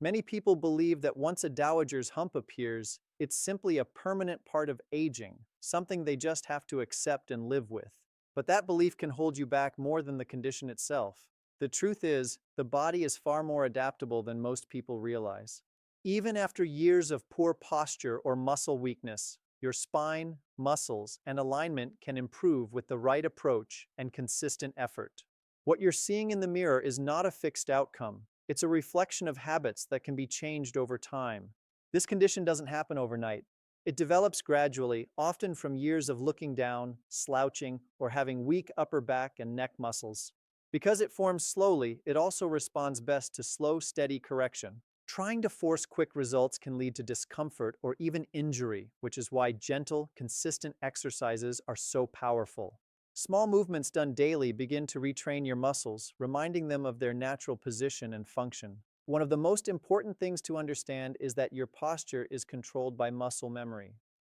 Many people believe that once a dowager's hump appears, it's simply a permanent part of aging, something they just have to accept and live with. But that belief can hold you back more than the condition itself. The truth is, the body is far more adaptable than most people realize. Even after years of poor posture or muscle weakness, your spine, muscles, and alignment can improve with the right approach and consistent effort. What you're seeing in the mirror is not a fixed outcome. It's a reflection of habits that can be changed over time. This condition doesn't happen overnight. It develops gradually, often from years of looking down, slouching, or having weak upper back and neck muscles. Because it forms slowly, it also responds best to slow, steady correction. Trying to force quick results can lead to discomfort or even injury, which is why gentle, consistent exercises are so powerful. Small movements done daily begin to retrain your muscles, reminding them of their natural position and function. One of the most important things to understand is that your posture is controlled by muscle memory.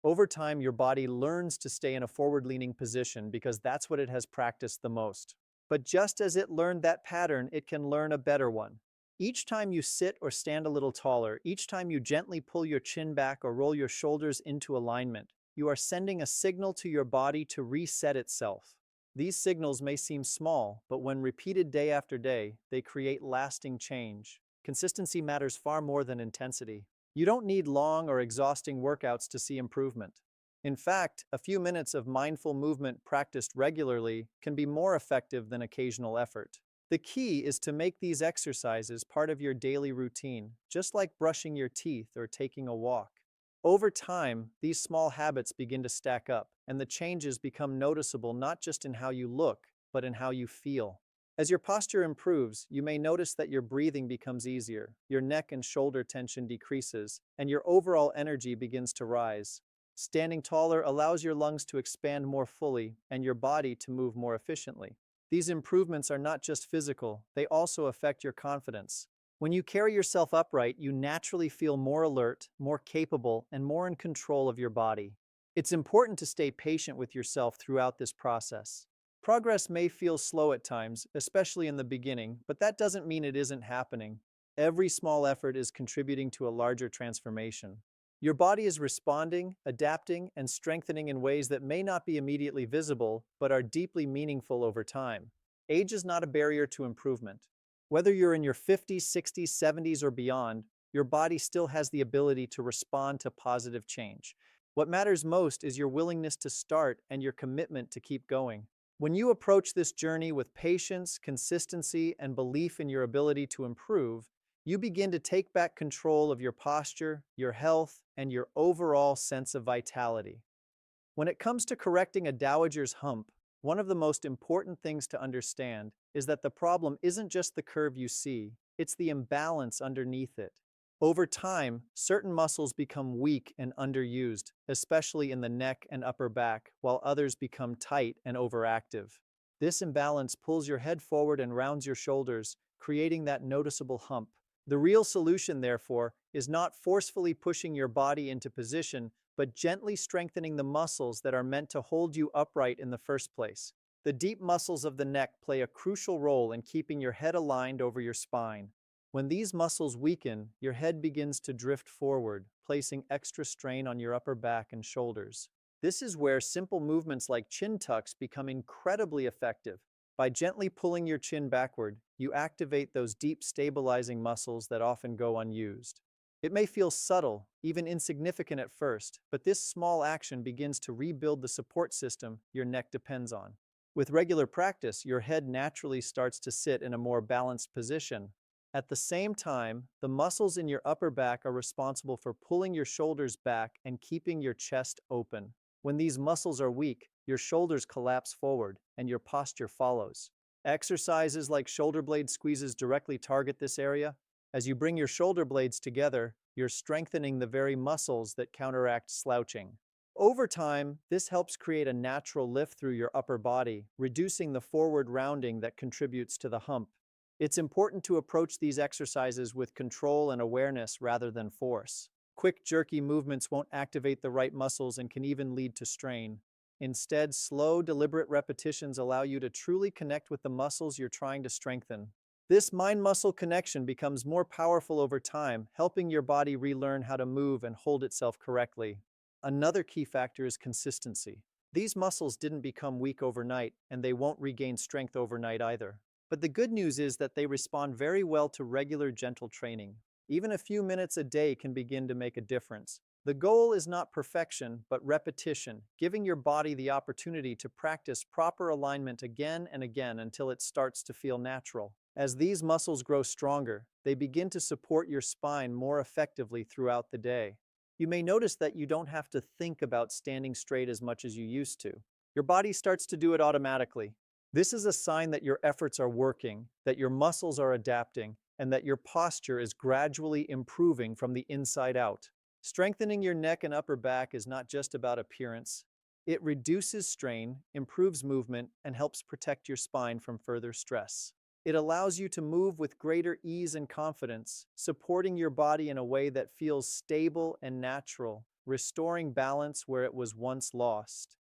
Over time, your body learns to stay in a forward-leaning position because that's what it has practiced the most. But just as it learned that pattern, it can learn a better one. Each time you sit or stand a little taller, each time you gently pull your chin back or roll your shoulders into alignment, you are sending a signal to your body to reset itself. These signals may seem small, but when repeated day after day, they create lasting change. Consistency matters far more than intensity. You don't need long or exhausting workouts to see improvement. In fact, a few minutes of mindful movement practiced regularly can be more effective than occasional effort. The key is to make these exercises part of your daily routine, just like brushing your teeth or taking a walk. Over time, these small habits begin to stack up, and the changes become noticeable not just in how you look, but in how you feel. As your posture improves, you may notice that your breathing becomes easier, your neck and shoulder tension decreases, and your overall energy begins to rise. Standing taller allows your lungs to expand more fully and your body to move more efficiently. These improvements are not just physical, they also affect your confidence. When you carry yourself upright, you naturally feel more alert, more capable, and more in control of your body. It's important to stay patient with yourself throughout this process. Progress may feel slow at times, especially in the beginning, but that doesn't mean it isn't happening. Every small effort is contributing to a larger transformation. Your body is responding, adapting, and strengthening in ways that may not be immediately visible, but are deeply meaningful over time. Age is not a barrier to improvement. Whether you're in your 50s, 60s, 70s, or beyond, your body still has the ability to respond to positive change. What matters most is your willingness to start and your commitment to keep going. When you approach this journey with patience, consistency, and belief in your ability to improve, you begin to take back control of your posture, your health, and your overall sense of vitality. When it comes to correcting a dowager's hump, one of the most important things to understand is that the problem isn't just the curve you see, it's the imbalance underneath it. Over time, certain muscles become weak and underused, especially in the neck and upper back, while others become tight and overactive. This imbalance pulls your head forward and rounds your shoulders, creating that noticeable hump. The real solution, therefore, is not forcefully pushing your body into position, but gently strengthening the muscles that are meant to hold you upright in the first place. The deep muscles of the neck play a crucial role in keeping your head aligned over your spine. When these muscles weaken, your head begins to drift forward, placing extra strain on your upper back and shoulders. This is where simple movements like chin tucks become incredibly effective. By gently pulling your chin backward, you activate those deep stabilizing muscles that often go unused. It may feel subtle, even insignificant at first, but this small action begins to rebuild the support system your neck depends on. With regular practice, your head naturally starts to sit in a more balanced position. At the same time, the muscles in your upper back are responsible for pulling your shoulders back and keeping your chest open. When these muscles are weak, your shoulders collapse forward and your posture follows. Exercises like shoulder blade squeezes directly target this area. As you bring your shoulder blades together, you're strengthening the very muscles that counteract slouching. Over time, this helps create a natural lift through your upper body, reducing the forward rounding that contributes to the hump. It's important to approach these exercises with control and awareness rather than force. Quick, jerky movements won't activate the right muscles and can even lead to strain. Instead, slow, deliberate repetitions allow you to truly connect with the muscles you're trying to strengthen. This mind-muscle connection becomes more powerful over time, helping your body relearn how to move and hold itself correctly. Another key factor is consistency. These muscles didn't become weak overnight, and they won't regain strength overnight either. But the good news is that they respond very well to regular gentle training. Even a few minutes a day can begin to make a difference. The goal is not perfection, but repetition, giving your body the opportunity to practice proper alignment again and again until it starts to feel natural. As these muscles grow stronger, they begin to support your spine more effectively throughout the day. You may notice that you don't have to think about standing straight as much as you used to. Your body starts to do it automatically. This is a sign that your efforts are working, that your muscles are adapting, and that your posture is gradually improving from the inside out. Strengthening your neck and upper back is not just about appearance. It reduces strain, improves movement, and helps protect your spine from further stress. It allows you to move with greater ease and confidence, supporting your body in a way that feels stable and natural, restoring balance where it was once lost.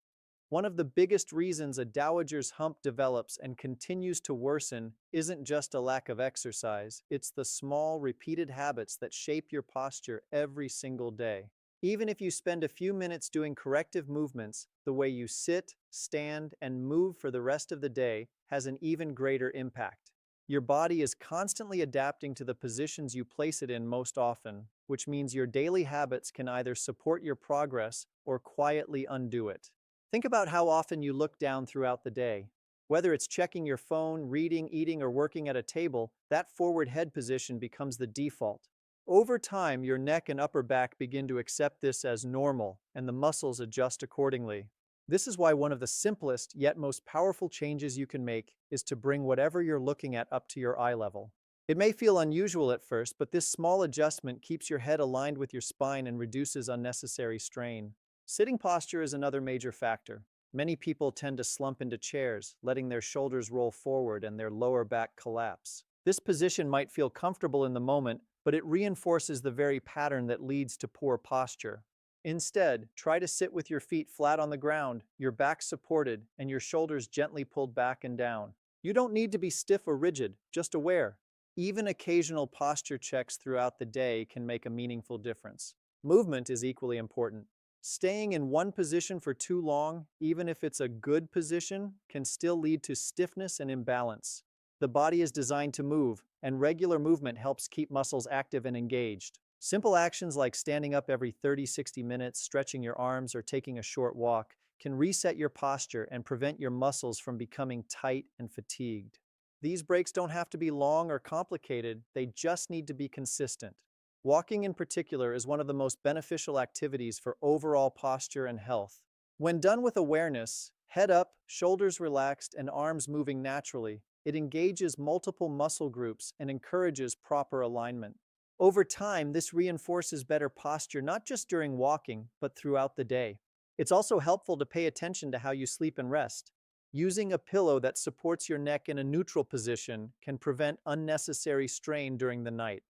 One of the biggest reasons a dowager's hump develops and continues to worsen isn't just a lack of exercise, it's the small, repeated habits that shape your posture every single day. Even if you spend a few minutes doing corrective movements, the way you sit, stand, and move for the rest of the day has an even greater impact. Your body is constantly adapting to the positions you place it in most often, which means your daily habits can either support your progress or quietly undo it. Think about how often you look down throughout the day. Whether it's checking your phone, reading, eating, or working at a table, that forward head position becomes the default. Over time, your neck and upper back begin to accept this as normal, and the muscles adjust accordingly. This is why one of the simplest yet most powerful changes you can make is to bring whatever you're looking at up to your eye level. It may feel unusual at first, but this small adjustment keeps your head aligned with your spine and reduces unnecessary strain. Sitting posture is another major factor. Many people tend to slump into chairs, letting their shoulders roll forward and their lower back collapse. This position might feel comfortable in the moment, but it reinforces the very pattern that leads to poor posture. Instead, try to sit with your feet flat on the ground, your back supported, and your shoulders gently pulled back and down. You don't need to be stiff or rigid, just aware. Even occasional posture checks throughout the day can make a meaningful difference. Movement is equally important. Staying in one position for too long, even if it's a good position, can still lead to stiffness and imbalance. The body is designed to move, and regular movement helps keep muscles active and engaged. Simple actions like standing up every 30-60 minutes, stretching your arms, or taking a short walk can reset your posture and prevent your muscles from becoming tight and fatigued. These breaks don't have to be long or complicated, they just need to be consistent. Walking in particular is one of the most beneficial activities for overall posture and health. When done with awareness, head up, shoulders relaxed, and arms moving naturally, it engages multiple muscle groups and encourages proper alignment. Over time, this reinforces better posture not just during walking, but throughout the day. It's also helpful to pay attention to how you sleep and rest. Using a pillow that supports your neck in a neutral position can prevent unnecessary strain during the night.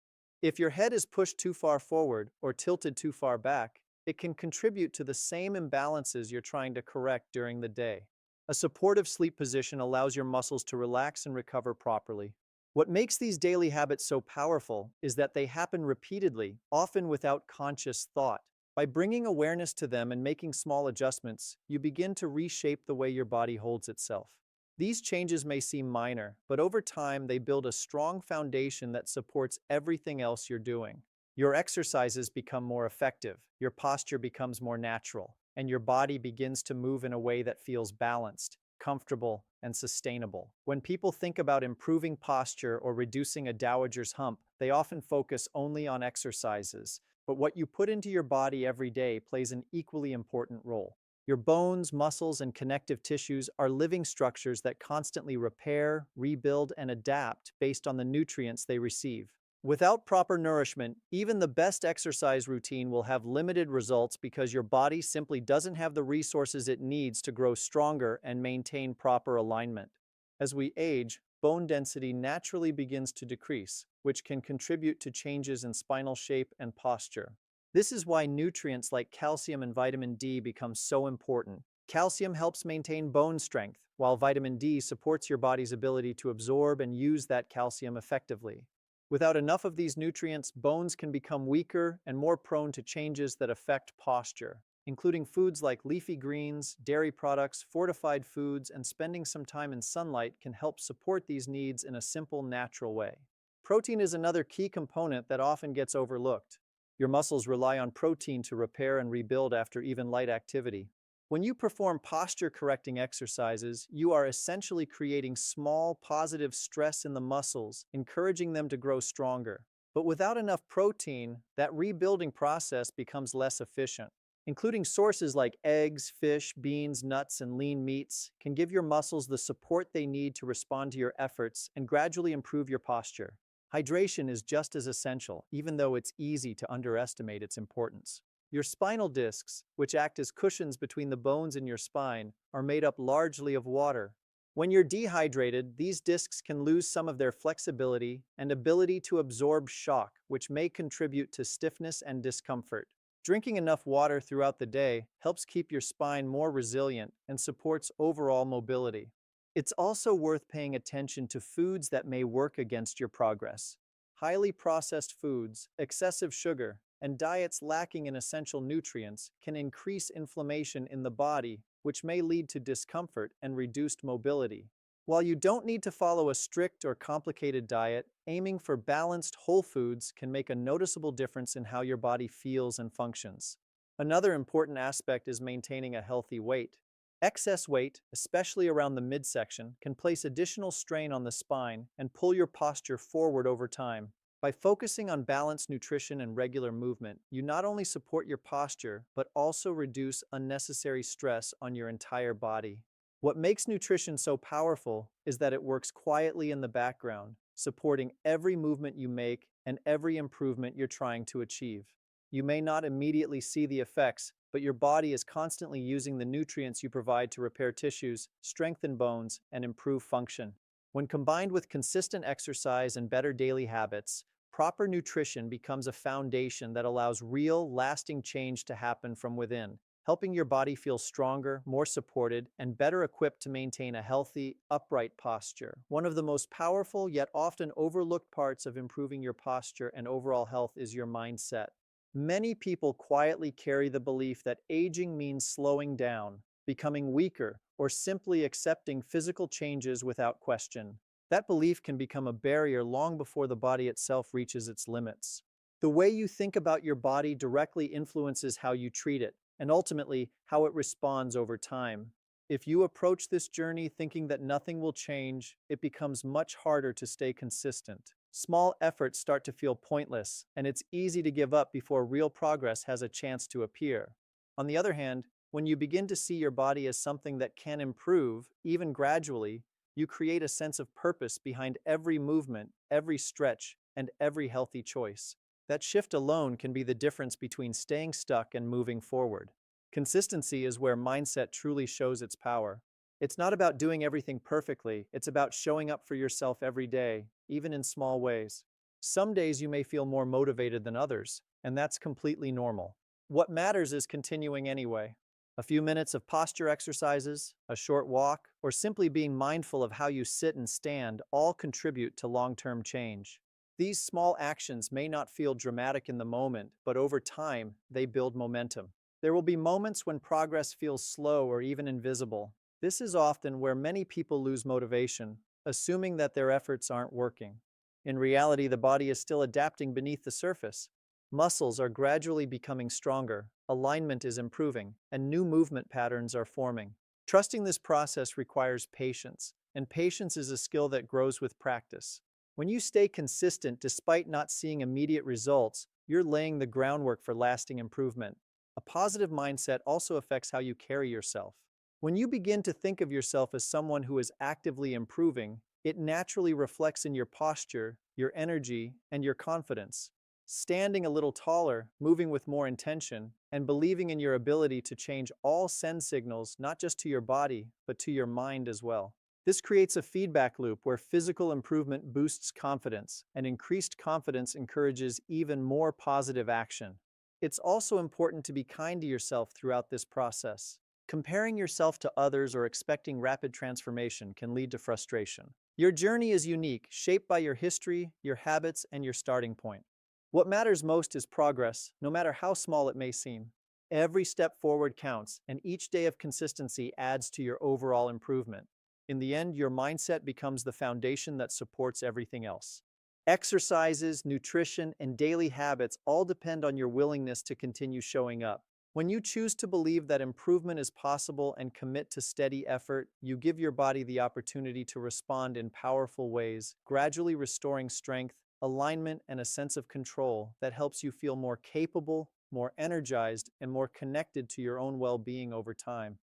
If your head is pushed too far forward or tilted too far back, it can contribute to the same imbalances you're trying to correct during the day. A supportive sleep position allows your muscles to relax and recover properly. What makes these daily habits so powerful is that they happen repeatedly, often without conscious thought. By bringing awareness to them and making small adjustments, you begin to reshape the way your body holds itself. These changes may seem minor, but over time they build a strong foundation that supports everything else you're doing. Your exercises become more effective, your posture becomes more natural, and your body begins to move in a way that feels balanced, comfortable, and sustainable. When people think about improving posture or reducing a dowager's hump, they often focus only on exercises, but what you put into your body every day plays an equally important role. Your bones, muscles, and connective tissues are living structures that constantly repair, rebuild, and adapt based on the nutrients they receive. Without proper nourishment, even the best exercise routine will have limited results because your body simply doesn't have the resources it needs to grow stronger and maintain proper alignment. As we age, bone density naturally begins to decrease, which can contribute to changes in spinal shape and posture. This is why nutrients like calcium and vitamin D become so important. Calcium helps maintain bone strength, while vitamin D supports your body's ability to absorb and use that calcium effectively. Without enough of these nutrients, bones can become weaker and more prone to changes that affect posture, including foods like leafy greens, dairy products, fortified foods, and spending some time in sunlight can help support these needs in a simple, natural way. Protein is another key component that often gets overlooked. Your muscles rely on protein to repair and rebuild after even light activity. When you perform posture-correcting exercises, you are essentially creating small, positive stress in the muscles, encouraging them to grow stronger. But without enough protein, that rebuilding process becomes less efficient. Including sources like eggs, fish, beans, nuts, and lean meats can give your muscles the support they need to respond to your efforts and gradually improve your posture. Hydration is just as essential, even though it's easy to underestimate its importance. Your spinal discs, which act as cushions between the bones in your spine, are made up largely of water. When you're dehydrated, these discs can lose some of their flexibility and ability to absorb shock, which may contribute to stiffness and discomfort. Drinking enough water throughout the day helps keep your spine more resilient and supports overall mobility. It's also worth paying attention to foods that may work against your progress. Highly processed foods, excessive sugar, and diets lacking in essential nutrients can increase inflammation in the body, which may lead to discomfort and reduced mobility. While you don't need to follow a strict or complicated diet, aiming for balanced whole foods can make a noticeable difference in how your body feels and functions. Another important aspect is maintaining a healthy weight. Excess weight, especially around the midsection, can place additional strain on the spine and pull your posture forward over time. By focusing on balanced nutrition and regular movement, you not only support your posture, but also reduce unnecessary stress on your entire body. What makes nutrition so powerful is that it works quietly in the background, supporting every movement you make and every improvement you're trying to achieve. You may not immediately see the effects, but your body is constantly using the nutrients you provide to repair tissues, strengthen bones, and improve function. When combined with consistent exercise and better daily habits, proper nutrition becomes a foundation that allows real, lasting change to happen from within, helping your body feel stronger, more supported, and better equipped to maintain a healthy, upright posture. One of the most powerful yet often overlooked parts of improving your posture and overall health is your mindset. Many people quietly carry the belief that aging means slowing down, becoming weaker, or simply accepting physical changes without question. That belief can become a barrier long before the body itself reaches its limits. The way you think about your body directly influences how you treat it, and ultimately, how it responds over time. If you approach this journey thinking that nothing will change, it becomes much harder to stay consistent. Small efforts start to feel pointless, and it's easy to give up before real progress has a chance to appear. On the other hand, when you begin to see your body as something that can improve, even gradually, you create a sense of purpose behind every movement, every stretch, and every healthy choice. That shift alone can be the difference between staying stuck and moving forward. Consistency is where mindset truly shows its power. It's not about doing everything perfectly, it's about showing up for yourself every day, even in small ways. Some days you may feel more motivated than others, and that's completely normal. What matters is continuing anyway. A few minutes of posture exercises, a short walk, or simply being mindful of how you sit and stand all contribute to long-term change. These small actions may not feel dramatic in the moment, but over time, they build momentum. There will be moments when progress feels slow or even invisible. This is often where many people lose motivation, assuming that their efforts aren't working. In reality, the body is still adapting beneath the surface. Muscles are gradually becoming stronger, alignment is improving, and new movement patterns are forming. Trusting this process requires patience, and patience is a skill that grows with practice. When you stay consistent despite not seeing immediate results, you're laying the groundwork for lasting improvement. A positive mindset also affects how you carry yourself. When you begin to think of yourself as someone who is actively improving, it naturally reflects in your posture, your energy, and your confidence. Standing a little taller, moving with more intention, and believing in your ability to change all send signals not just to your body, but to your mind as well. This creates a feedback loop where physical improvement boosts confidence, and increased confidence encourages even more positive action. It's also important to be kind to yourself throughout this process. Comparing yourself to others or expecting rapid transformation can lead to frustration. Your journey is unique, shaped by your history, your habits, and your starting point. What matters most is progress, no matter how small it may seem. Every step forward counts, and each day of consistency adds to your overall improvement. In the end, your mindset becomes the foundation that supports everything else. Exercises, nutrition, and daily habits all depend on your willingness to continue showing up. When you choose to believe that improvement is possible and commit to steady effort, you give your body the opportunity to respond in powerful ways, gradually restoring strength, alignment, and a sense of control that helps you feel more capable, more energized, and more connected to your own well being over time.